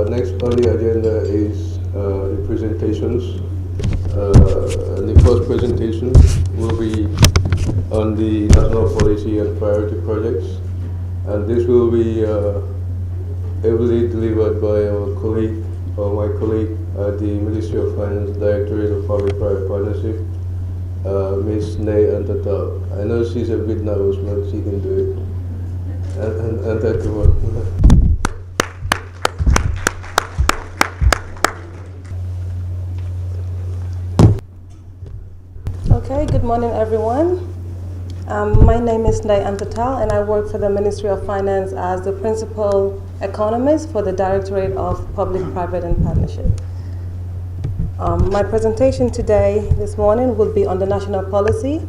Next on the agenda is the presentations. The first presentation will be on the national policy and priority projects, and this will be ably delivered by our colleague, or my colleague at the Ministry of Finance, Directorate of Public-Private Partnership, Ms. Ndey. I know she's a bit nervous, but she can do it. And that's the one. Okay, good morning everyone. My name is Ndey and I work for the Ministry of Finance as the Principal Economist for the Directorate of Public-Private and Partnership. My presentation this morning, will be on the national policy,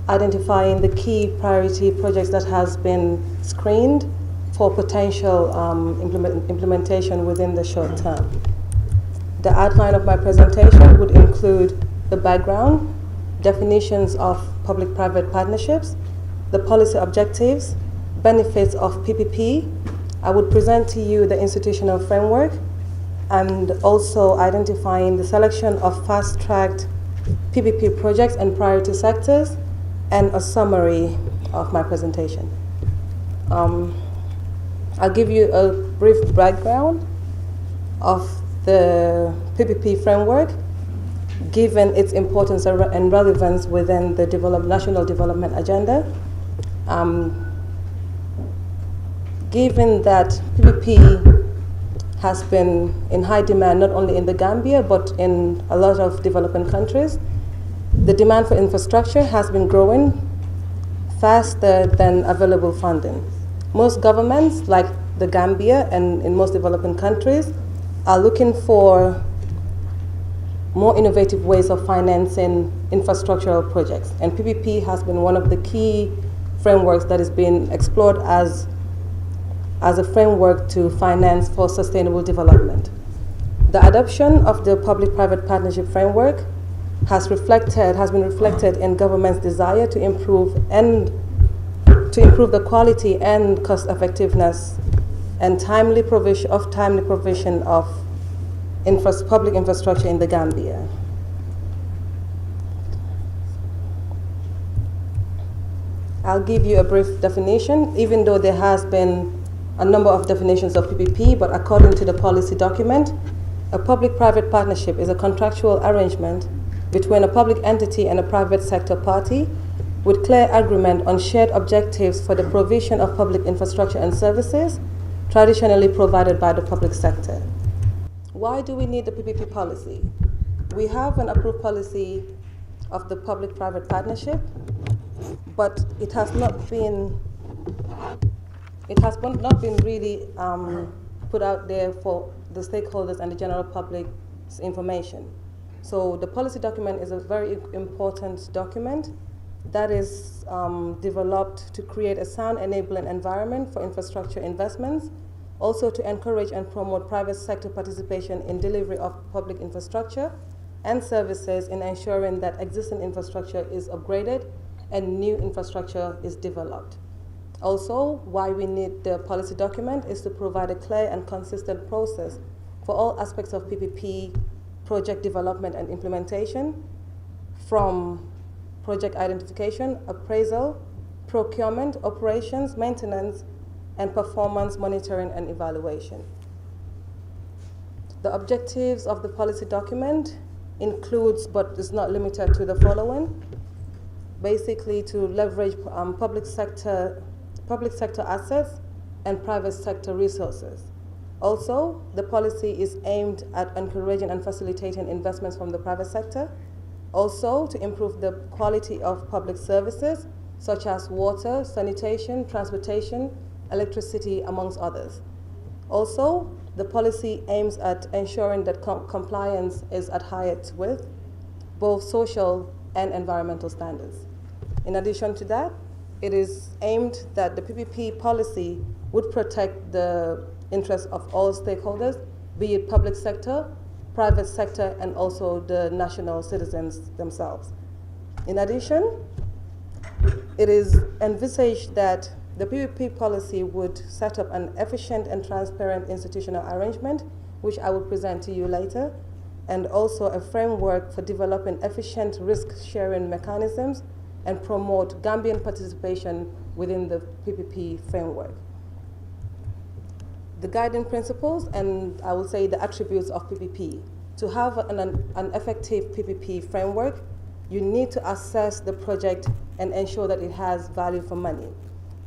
identifying the key priority projects that has been screened for potential implementation within the short term. The outline of my presentation would include the background, definitions of public-private partnerships, the policy objectives, benefits of PPP. I would present to you the institutional framework, and also identifying the selection of fast-tracked PPP projects and priority sectors, and a summary of my presentation. I'll give you a brief background of the PPP framework, given its importance and relevance within the National Development Agenda. Given that PPP has been in high demand not only in the Gambia but in a lot of developing countries, the demand for infrastructure has been growing faster than available funding. Most governments, like the Gambia and in most developing countries, are looking for more innovative ways of financing infrastructural projects. And PPP has been one of the key frameworks that is being explored as a framework to finance for sustainable development. The adoption of the public-private partnership framework has been reflected in government's desire to improve the quality and cost effectiveness and timely provision of public infrastructure in the Gambia. I'll give you a brief definition, even though there has been a number of definitions of PPP, but according to the policy document, a public-private partnership is a contractual arrangement between a public entity and a private sector party with clear agreement on shared objectives for the provision of public infrastructure and services traditionally provided by the public sector. Why do we need the PPP policy? We have an approved policy of the public-private partnership, but it has not been really put out there for the stakeholders and the general public's information. So the policy document is a very important document that is developed to create a sound enabling environment for infrastructure investments, also to encourage and promote private sector participation in delivery of public infrastructure and services in ensuring that existing infrastructure is upgraded and new infrastructure is developed. Also, why we need the policy document is to provide a clear and consistent process for all aspects of PPP project development and implementation, from project identification, appraisal, procurement, operations, maintenance, and performance monitoring and evaluation. The objectives of the policy document includes, but is not limited to, the following. Basically, to leverage public sector assets and private sector resources. Also, the policy is aimed at encouraging and facilitating investments from the private sector. Also, to improve the quality of public services, such as water, sanitation, transportation, electricity, amongst others. Also, the policy aims at ensuring that compliance is adhered with both social and environmental standards. In addition to that, it is aimed that the PPP policy would protect the interests of all stakeholders, be it public sector, private sector, and also the national citizens themselves. In addition, it is envisaged that the PPP policy would set up an efficient and transparent institutional arrangement which I will present to you later, and also a framework for developing efficient risk-sharing mechanisms and promote Gambian participation within the PPP framework. The guiding principles and I would say the attributes of PPP. To have an effective PPP framework, you need to assess the project and ensure that it has value for money.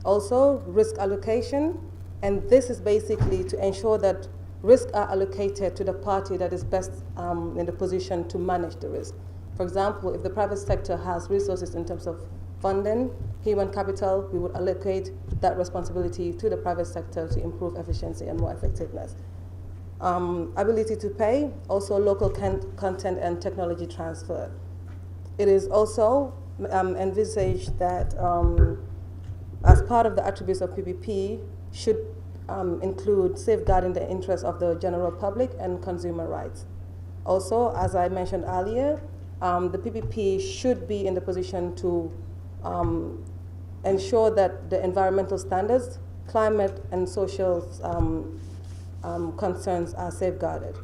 Also, risk allocation, and this is basically to ensure that risks are allocated to the party that is best in the position to manage the risk. For example, if the private sector has resources in terms of funding, human capital, we would allocate that responsibility to the private sector to improve efficiency and more effectiveness. Ability to pay, also local content and technology transfer. It is also envisaged that as part of the attributes of PPP should include safeguarding the interests of the general public and consumer rights. Also, as I mentioned earlier, the PPP should be in the position to ensure that the environmental standards, climate and social concerns are safeguarded.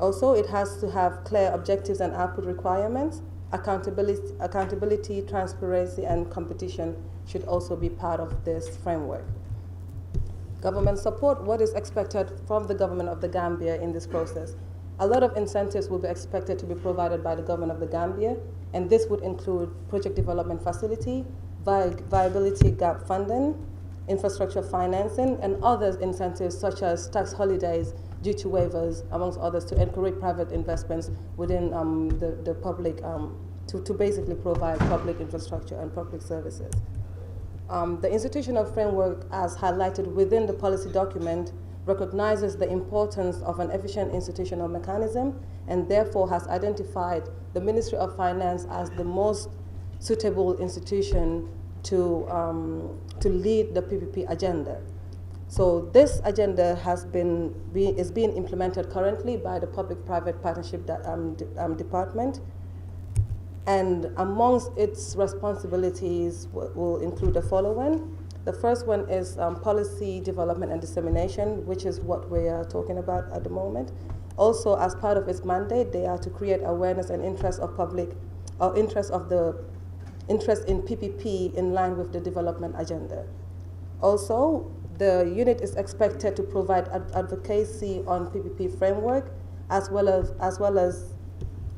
Also, it has to have clear objectives and output requirements. Accountability, transparency, and competition should also be part of this framework. Government support, what is expected from the government of the Gambia in this process? A lot of incentives will be expected to be provided by the government of the Gambia, and this would include project development facility, viability gap funding, infrastructure financing, and other incentives such as tax holidays, duty waivers, amongst others, to encourage private investments within the public, to basically provide public infrastructure and public services. The institutional framework, as highlighted within the policy document, recognizes the importance of an efficient institutional mechanism and therefore has identified the Ministry of Finance as the most suitable institution to lead the PPP agenda. So this agenda is being implemented currently by the Public-Private Partnership Department, and amongst its responsibilities will include the following. The first one is policy development and dissemination, which is what we are talking about at the moment. Also, as part of its mandate, they are to create awareness and interest of public, or interest in PPP in line with the development agenda. Also, the unit is expected to provide advocacy on PPP framework, as well as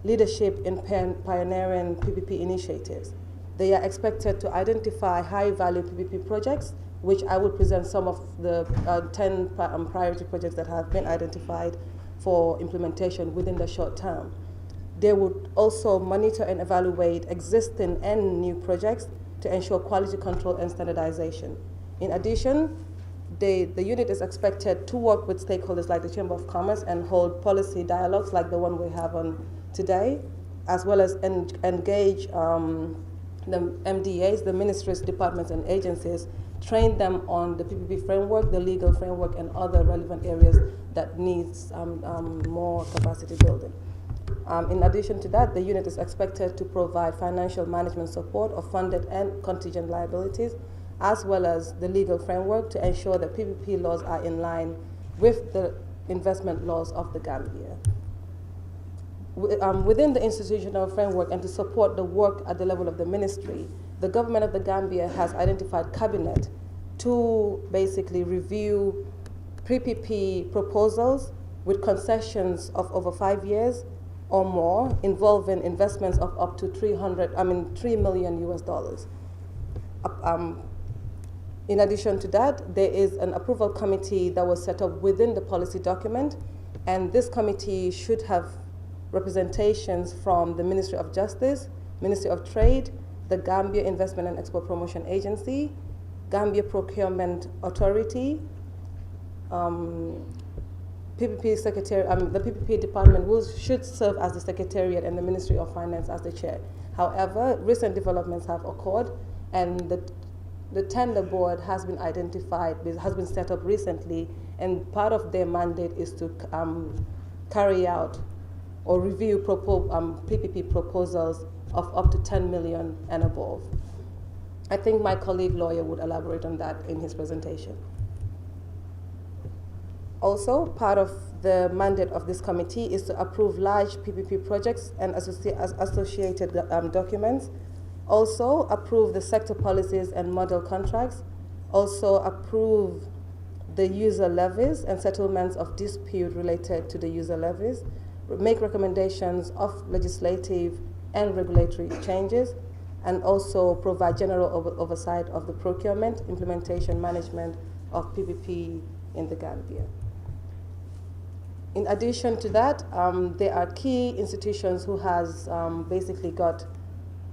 leadership in pioneering PPP initiatives. They are expected to identify high-value PPP projects, which I will present some of the 10 priority projects that have been identified for implementation within the short term. They would also monitor and evaluate existing and new projects to ensure quality control and standardization. In addition, the unit is expected to work with stakeholders like the Chamber of Commerce and hold policy dialogues like the one we have on today, as well as engage the MDAs, the ministries, departments, and agencies, train them on the PPP framework, the legal framework, and other relevant areas that needs more capacity building. In addition to that, the unit is expected to provide financial management support of funded and contingent liabilities, as well as the legal framework to ensure that PPP laws are in line with the investment laws of the Gambia. Within the institutional framework and to support the work at the level of the ministry, the government of the Gambia has identified cabinet to basically review PPP proposals with concessions of over 5 years or more, involving investments of up to $3 million US. In addition to that, there is an approval committee that was set up within the policy document, and this committee should have representations from the Ministry of Justice, Ministry of Trade, the Gambia Investment and Export Promotion Agency, Gambia Procurement Authority, PPP Secretary, the PPP department should serve as the Secretariat and the Ministry of Finance as the chair. However, recent developments have occurred, and the tender board has been identified, has been set up recently, and part of their mandate is to carry out or review PPP proposals of up to 10 million and above. I think my colleague lawyer would elaborate on that in his presentation. Also, part of the mandate of this committee is to approve large PPP projects and associated documents. Also, approve the sector policies and model contracts. Also, approve the user levies and settlements of dispute related to the user levies. Make recommendations of legislative and regulatory changes, and also provide general oversight of the procurement, implementation, management of PPP in the Gambia. In addition to that, there are key institutions who has basically got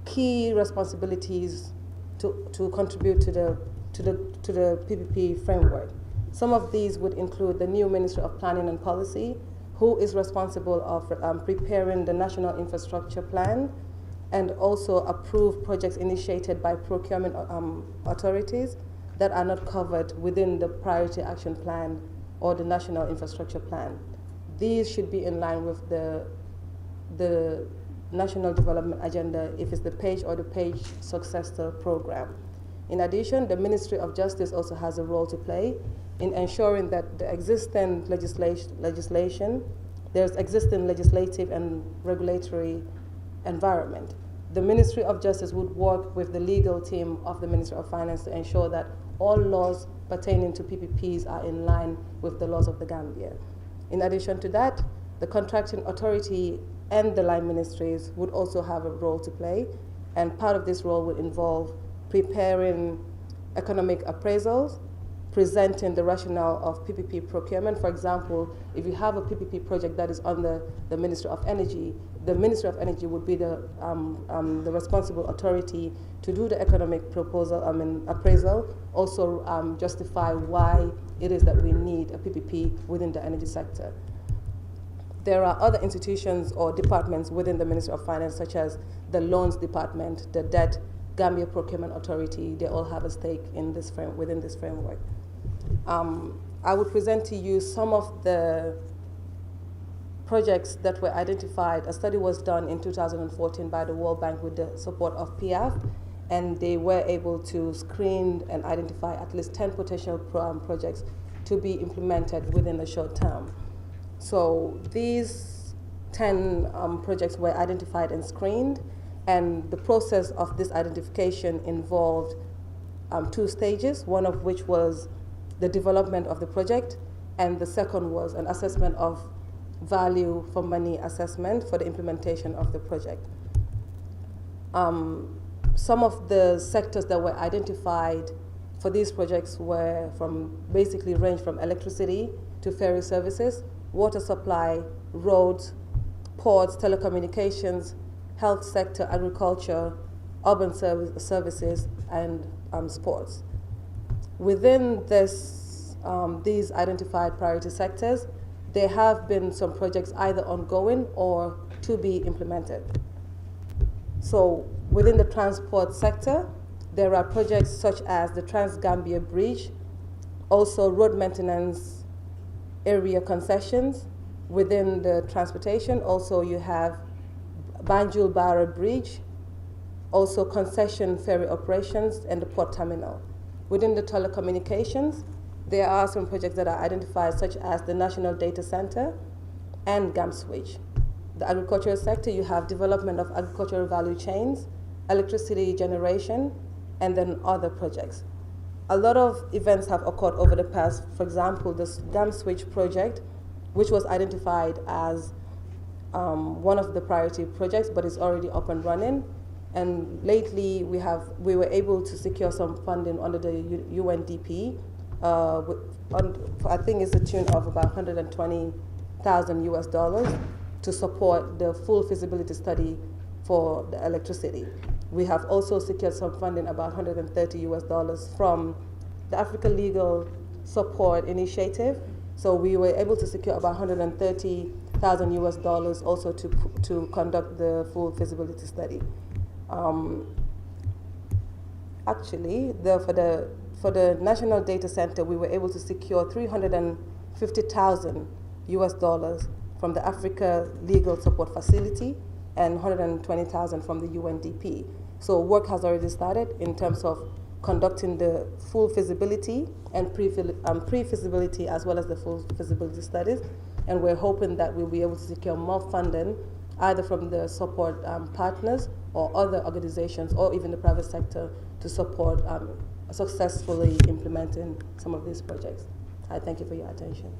key responsibilities to contribute to the PPP framework. Some of these would include the new Ministry of Planning and Policy, who is responsible of preparing the National Infrastructure Plan, and also approve projects initiated by procurement authorities that are not covered within the Priority Action Plan or the National Infrastructure Plan. These should be in line with the National Development Agenda if it's the PAGE or the PAGE Successor Program. In addition, the Ministry of Justice also has a role to play in ensuring that the existing legislation, there's existing legislative and regulatory environment. The Ministry of Justice would work with the legal team of the Ministry of Finance to ensure that all laws pertaining to PPPs are in line with the laws of the Gambia. In addition to that, the contracting authority and the line ministries would also have a role to play, and part of this role would involve preparing economic appraisals, presenting the rationale of PPP procurement. For example, if you have a PPP project that is under the Ministry of Energy, the Ministry of Energy would be the responsible authority to do the economic proposal, appraisal, also justify why it is that we need a PPP within the energy sector. There are other institutions or departments within the Ministry of Finance, such as the Loans Department, the Debt, Gambia Procurement Authority. They all have a stake in this within this framework. I would present to you some of the projects that were identified. A study was done in 2014 by the World Bank with the support of PIAF, and they were able to screen and identify at least 10 potential projects to be implemented within a short term. So these 10 projects were identified and screened, and the process of this identification involved 2 stages, one of which was the development of the project, and the second was an assessment of value for money assessment for the implementation of the project. Some of the sectors that were identified for these projects were range from electricity to ferry services, water supply, roads, ports, telecommunications, health sector, agriculture, urban services, and sports. Within these identified priority sectors, there have been some projects either ongoing or to be implemented. So within the transport sector, there are projects such as the Trans-Gambia Bridge, also road maintenance area concessions. Within the transportation, also you have Banjul Barra Bridge, also concession ferry operations, and the port terminal. Within the telecommunications, there are some projects that are identified, such as the National Data Center and GAMSwitch. The agricultural sector, you have development of agricultural value chains, electricity generation, and then other projects. A lot of events have occurred over the past. For example, this GAMSwitch project, which was identified as one of the priority projects, but is already up and running. And lately, we were able to secure some funding under the UNDP. I think it's a tune of about $120,000 to support the full feasibility study for the electricity. We have also secured some funding, about $130 from the Africa Legal Support Initiative. So we were able to secure about $130,000 also to conduct the full feasibility study. Actually, for the National Data Center, we were able to secure $350,000 from the Africa Legal Support Facility and $120,000 from the UNDP. So work has already started in terms of conducting the full feasibility and pre-feasibility as well as the full feasibility studies. And we're hoping that we'll be able to secure more funding either from the support partners or other organizations or even the private sector to support successfully implementing some of these projects. I thank you for your attention.